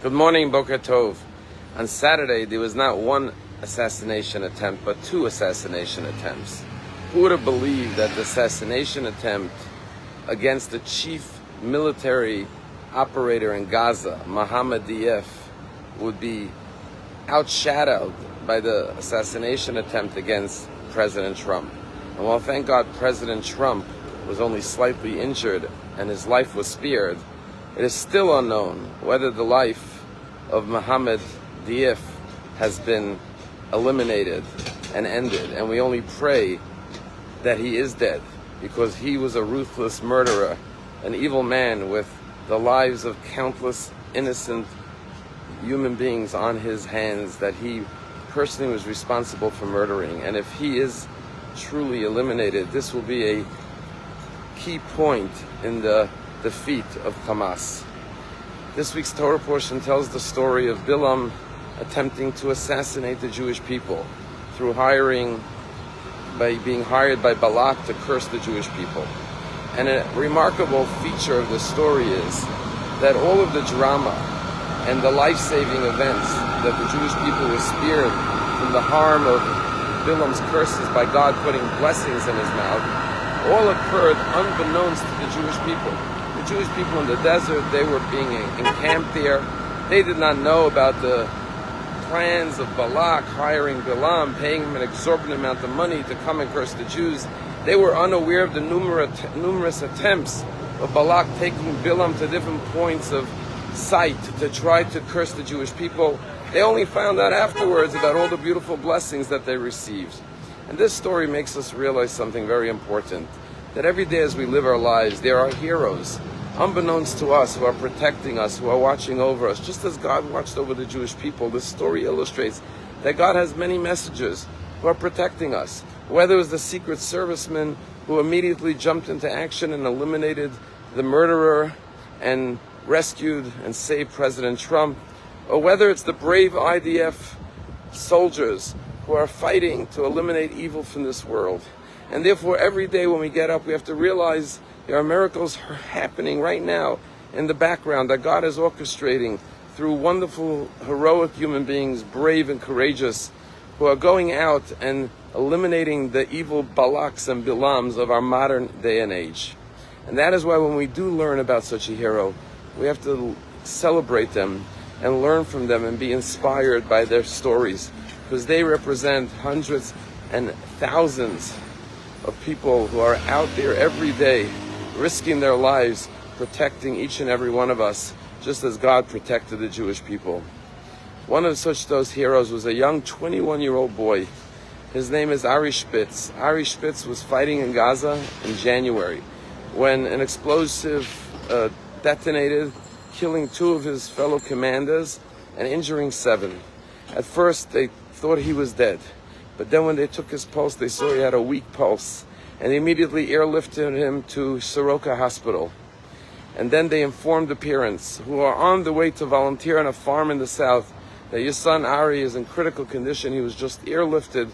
Good morning, Boker Tov. On Saturday, there was not one assassination attempt, but two assassination attempts. Who would have believed that the assassination attempt against the chief military operator in Gaza, Mohammed Dief, would be outshadowed by the assassination attempt against President Trump? And while thank God President Trump was only slightly injured and his life was spared, it is still unknown whether the life of Mohammed Dief has been eliminated and ended. And we only pray that he is dead, because he was a ruthless murderer, an evil man with the lives of countless innocent human beings on his hands that he personally was responsible for murdering. And if he is truly eliminated, this will be a key point in the defeat of Hamas. This week's Torah portion tells the story of Bilam attempting to assassinate the Jewish people through being hired by Balak to curse the Jewish people. And a remarkable feature of the story is that all of the drama and the life-saving events that the Jewish people were spared from the harm of Bilam's curses by God putting blessings in his mouth all occurred unbeknownst to the Jewish people. The Jewish people in the desert, they were being encamped there. They did not know about the plans of Balak hiring Bilam, paying him an exorbitant amount of money to come and curse the Jews. They were unaware of the numerous attempts of Balak taking Bilam to different points of sight to try to curse the Jewish people. They only found out afterwards about all the beautiful blessings that they received. And this story makes us realize something very important, that every day as we live our lives, there are heroes, unbeknownst to us, who are protecting us, who are watching over us, just as God watched over the Jewish people. This story illustrates that God has many messengers who are protecting us. Whether it was the Secret Serviceman who immediately jumped into action and eliminated the murderer and rescued and saved President Trump, or whether it's the brave IDF soldiers who are fighting to eliminate evil from this world. And therefore, every day when we get up, we have to realize there are miracles happening right now in the background that God is orchestrating through wonderful, heroic human beings, brave and courageous, who are going out and eliminating the evil Balaks and Bilams of our modern day and age. And that is why when we do learn about such a hero, we have to celebrate them and learn from them and be inspired by their stories, because they represent hundreds and thousands of people who are out there every day risking their lives, protecting each and every one of us, just as God protected the Jewish people. One of those heroes was a young 21-year-old boy. His name is Ari Spitz. Ari Spitz was fighting in Gaza in January when an explosive detonated, killing 2 of his fellow commanders and injuring 7. At first, they thought he was dead. But then when they took his pulse, they saw he had a weak pulse. And they immediately airlifted him to Soroka Hospital. And then they informed the parents, who are on the way to volunteer on a farm in the south, that your son Ari is in critical condition. He was just airlifted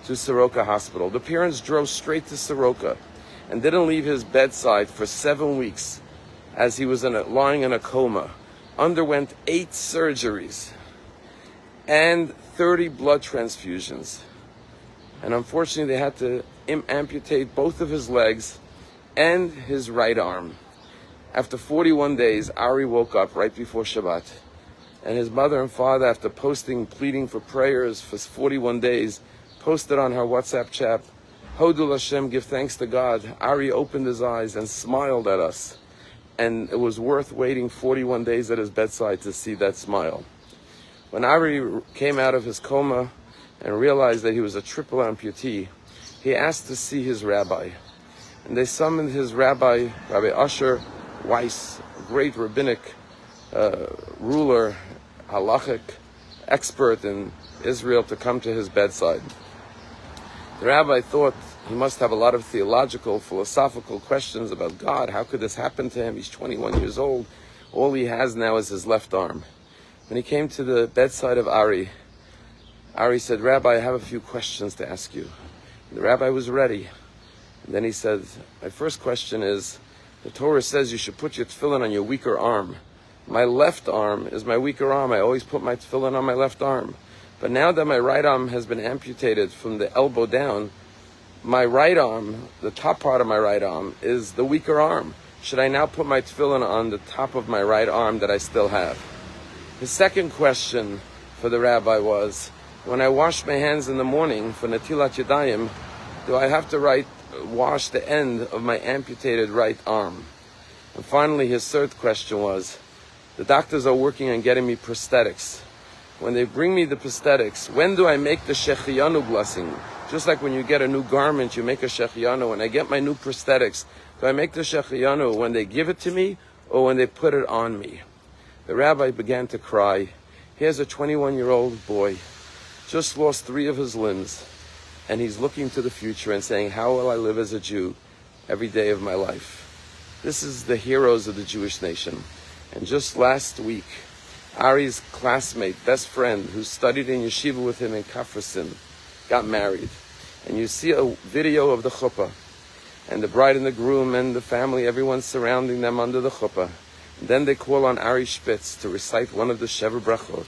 to Soroka Hospital. The parents drove straight to Soroka and didn't leave his bedside for 7 weeks as he was lying in a coma. Underwent 8 surgeries and 30 blood transfusions. And unfortunately, they had to amputate both of his legs and his right arm. After 41 days, Ari woke up right before Shabbat. And his mother and father, after pleading for prayers for 41 days, posted on her WhatsApp chat, Hodul Hashem, give thanks to God. Ari opened his eyes and smiled at us. And it was worth waiting 41 days at his bedside to see that smile. When Ari came out of his coma and realized that he was a triple amputee, he asked to see his rabbi. And they summoned his rabbi, Rabbi Usher Weiss, a great rabbinic ruler, halachic expert in Israel, to come to his bedside. The rabbi thought he must have a lot of theological, philosophical questions about God. How could this happen to him? He's 21 years old. All he has now is his left arm. When he came to the bedside of Ari said, Rabbi, I have a few questions to ask you. And the rabbi was ready. And then he said, my first question is, the Torah says you should put your tefillin on your weaker arm. My left arm is my weaker arm. I always put my tefillin on my left arm. But now that my right arm has been amputated from the elbow down, my right arm, the top part of my right arm, is the weaker arm. Should I now put my tefillin on the top of my right arm that I still have? His second question for the rabbi was, when I wash my hands in the morning for Netilat Yadayim, do I have to wash the end of my amputated right arm? And finally, his third question was, the doctors are working on getting me prosthetics. When they bring me the prosthetics, when do I make the Shechianu blessing? Just like when you get a new garment, you make a Shechianu. When I get my new prosthetics, do I make the Shechianu when they give it to me or when they put it on me? The rabbi began to cry. Here's a 21-year-old boy, just lost 3 of his limbs, and he's looking to the future and saying, how will I live as a Jew every day of my life? This is the heroes of the Jewish nation. And just last week, Ari's classmate, best friend, who studied in yeshiva with him in Kafrsin, got married. And you see a video of the chuppah, and the bride and the groom and the family, everyone surrounding them under the chuppah. And then they call on Ari Spitz to recite one of the Sheva Brachot.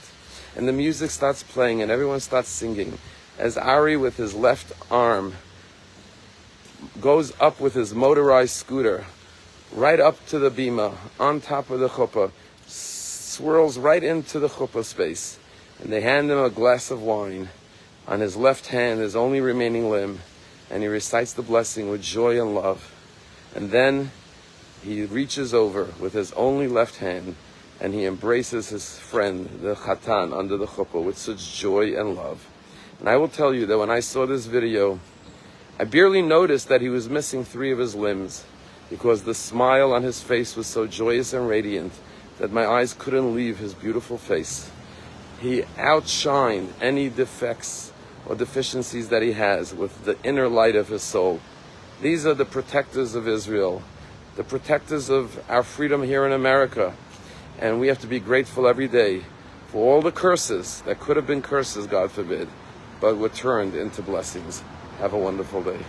And the music starts playing and everyone starts singing. As Ari, with his left arm, goes up with his motorized scooter, right up to the bima, on top of the chuppah, swirls right into the chuppah space, and they hand him a glass of wine. On his left hand, his only remaining limb, and he recites the blessing with joy and love. And then he reaches over with his only left hand, and he embraces his friend, the Chatan, under the chuppah with such joy and love. And I will tell you that when I saw this video, I barely noticed that he was missing 3 of his limbs, because the smile on his face was so joyous and radiant that my eyes couldn't leave his beautiful face. He outshined any defects or deficiencies that he has with the inner light of his soul. These are the protectors of Israel, the protectors of our freedom here in America. And we have to be grateful every day for all the curses that could have been curses, God forbid, but were turned into blessings. Have a wonderful day.